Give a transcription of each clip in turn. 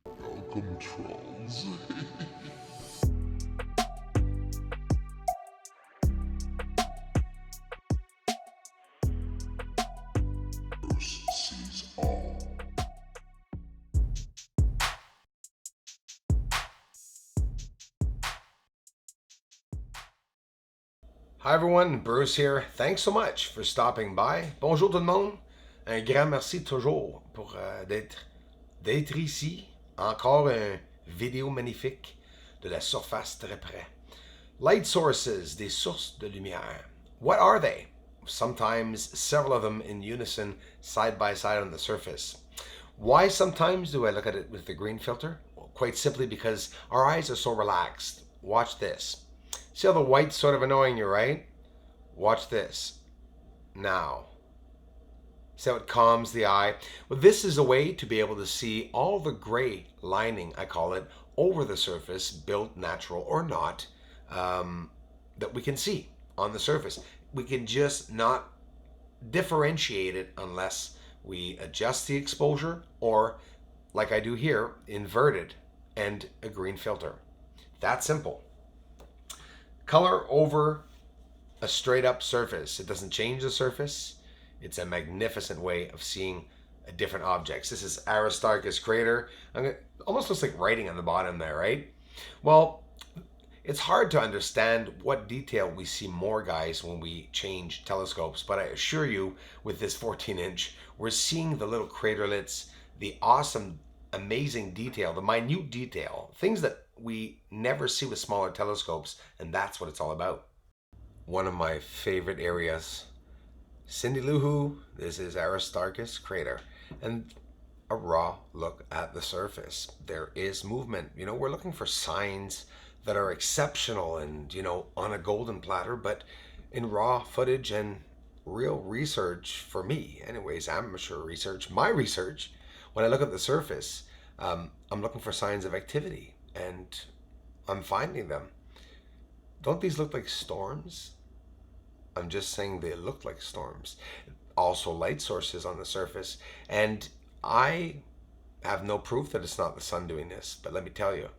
Welcome, trolls. First sees all. Hi everyone, Bruce here. Thanks so much for stopping by. Bonjour tout le monde. Un grand merci toujours pour d'être ici. Encore une vidéo magnifique de la surface très près. Light sources, des sources de lumière. What are they? Sometimes several of them in unison, side by side on the surface. Why sometimes do I look at it with the green filter? Well, quite simply because our eyes are so relaxed. Watch this. See how the white's sort of annoying you, right? Watch this. Now. See how it calms the eye? Well, this is a way to be able to see all the gray lining, I call it, over the surface, built natural or not, that we can see on the surface. We can just not differentiate it unless we adjust the exposure or, like I do here, invert it and a green filter. That simple. Color over a straight up surface. It doesn't change the surface. It's a magnificent way of seeing different objects. This is Aristarchus crater. Almost looks like writing on the bottom there, right? Well, it's hard to understand what detail we see more, guys, when we change telescopes, but I assure you, with this 14-inch, we're seeing the little craterlets, the awesome, amazing detail, the minute detail, things that we never see with smaller telescopes, and that's what it's all about. One of my favorite areas. Cindy Lou Who, this is Aristarchus crater, and a raw look at the surface. There is movement. You know, we're looking for signs that are exceptional and, you know, on a golden platter, but in raw footage and real research for me, anyways, amateur research, my research, when I look at the surface, I'm looking for signs of activity, and I'm finding them. Don't these look like storms? I'm just saying they look like storms. Also light sources on the surface. And I have no proof that it's not the sun doing this, but let me tell you,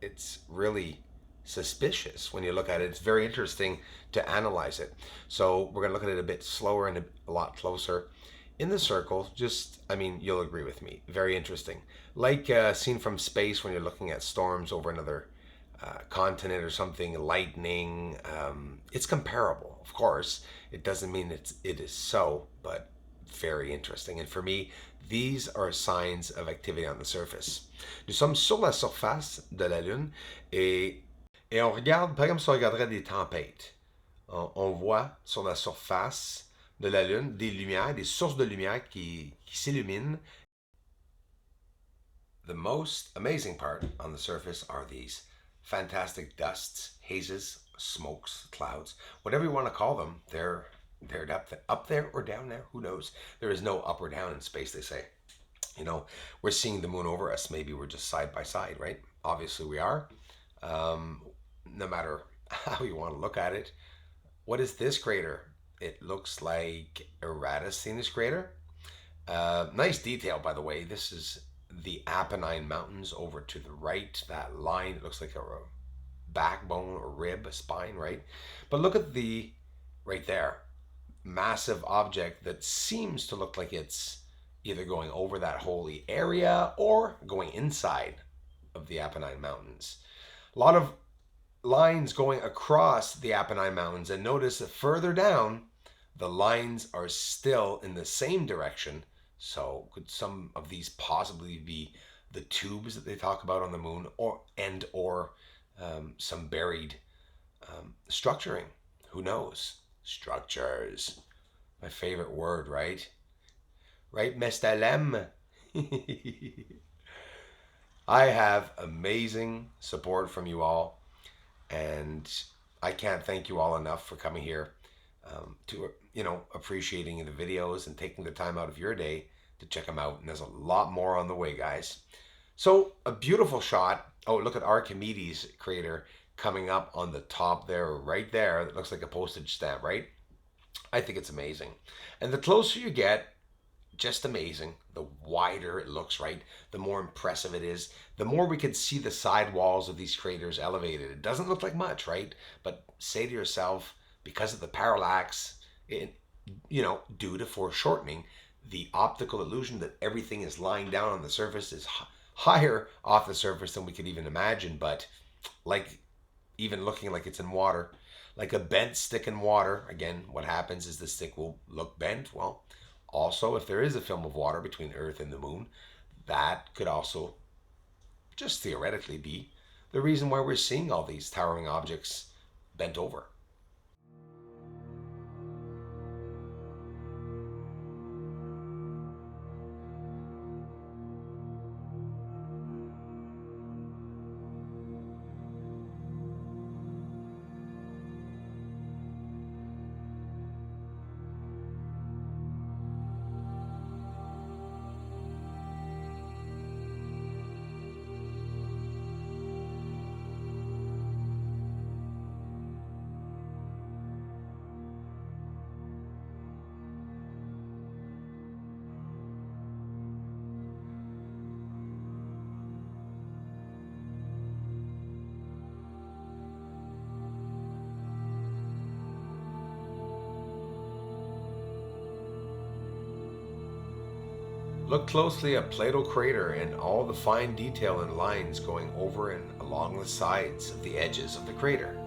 it's really suspicious when you look at it. It's very interesting to analyze it. So we're going to look at it a bit slower and a lot closer. In the circle, just, I mean, you'll agree with me, very interesting. Like seen from space when you're looking at storms over another continent or something, lightening. It's comparable, of course. It doesn't mean it is so, but very interesting. And for me, these are signs of activity on the surface. Nous sommes sur la surface de la Lune et on regarde, par exemple, si on regarderait des tempêtes, on voit sur la surface de la Lune des lumières, des sources de lumière qui s'illuminent. The most amazing part on the surface are these fantastic dusts, hazes, smokes, clouds, whatever you want to call them. They're up there or down there, who knows? There is no up or down in space, they say. You know, we're seeing the moon over us. Maybe we're just side by side, right? Obviously we are. No matter how you want to look at it. What is this crater? It looks like Eratosthenes crater. Nice detail, by the way. This is the Apennine Mountains over to the right. That line, it looks like a backbone or rib, a spine, right? But look at the, right there, massive object that seems to look like it's either going over that holy area or going inside of the Apennine Mountains. A lot of lines going across the Apennine Mountains, and notice that further down, the lines are still in the same direction. So could some of these possibly be the tubes that they talk about on the moon, or some buried structuring? Who knows? Structures. My favorite word, right? Right, Mr. Lem? I have amazing support from you all, and I can't thank you all enough for coming here to, you know, appreciating the videos and taking the time out of your day to check them out. And there's a lot more on the way, guys. So a beautiful shot. Oh, look at Archimedes crater coming up on the top there, right there. It looks like a postage stamp, right? I think it's amazing. And the closer you get, just amazing. The wider it looks, right? The more impressive it is. The more we could see the side walls of these craters elevated. It doesn't look like much, right? But say to yourself, because of the parallax, due to foreshortening, the optical illusion that everything is lying down on the surface is higher off the surface than we could even imagine. But like even looking like it's in water, like a bent stick in water. Again, what happens is the stick will look bent. Well, also, if there is a film of water between Earth and the moon, that could also just theoretically be the reason why we're seeing all these towering objects bent over. Look closely at Plato crater and all the fine detail and lines going over and along the sides of the edges of the crater.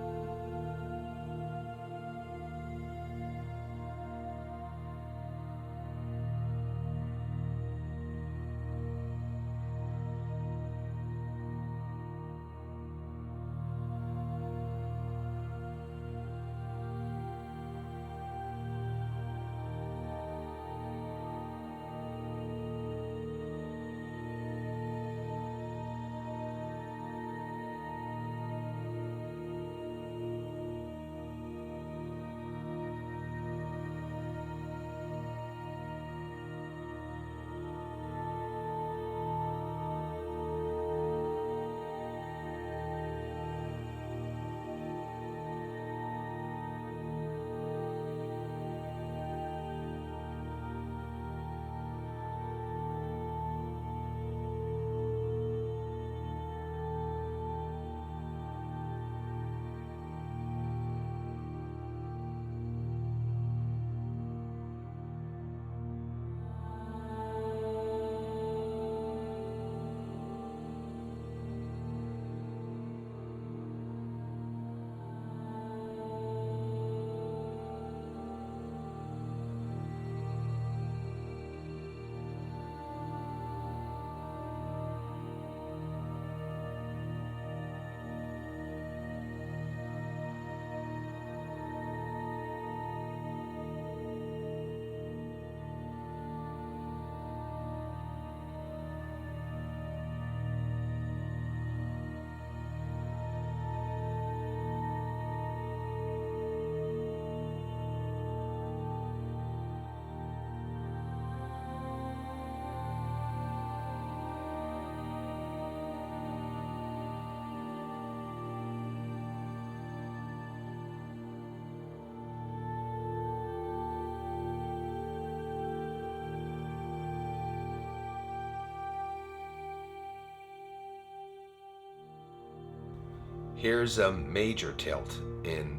Here's a major tilt in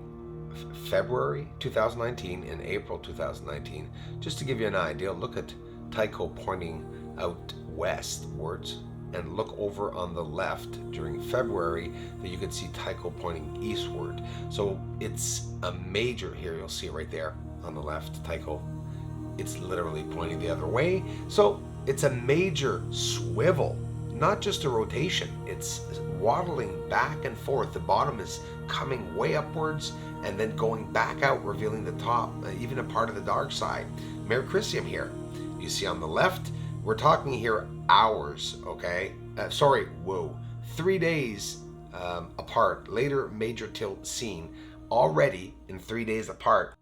February 2019 and April 2019. Just to give you an idea, look at Taiko pointing out westwards, and look over on the left during February that you can see Taiko pointing eastward. So it's a major, here you'll see it right there on the left, Taiko. It's literally pointing the other way. So it's a major swivel, not just a rotation. It's waddling back and forth. The bottom is coming way upwards and then going back out, revealing the top, even a part of the dark side. Merci here. You see on the left, we're talking here hours, okay? 3 days apart. Later major tilt seen already in 3 days apart.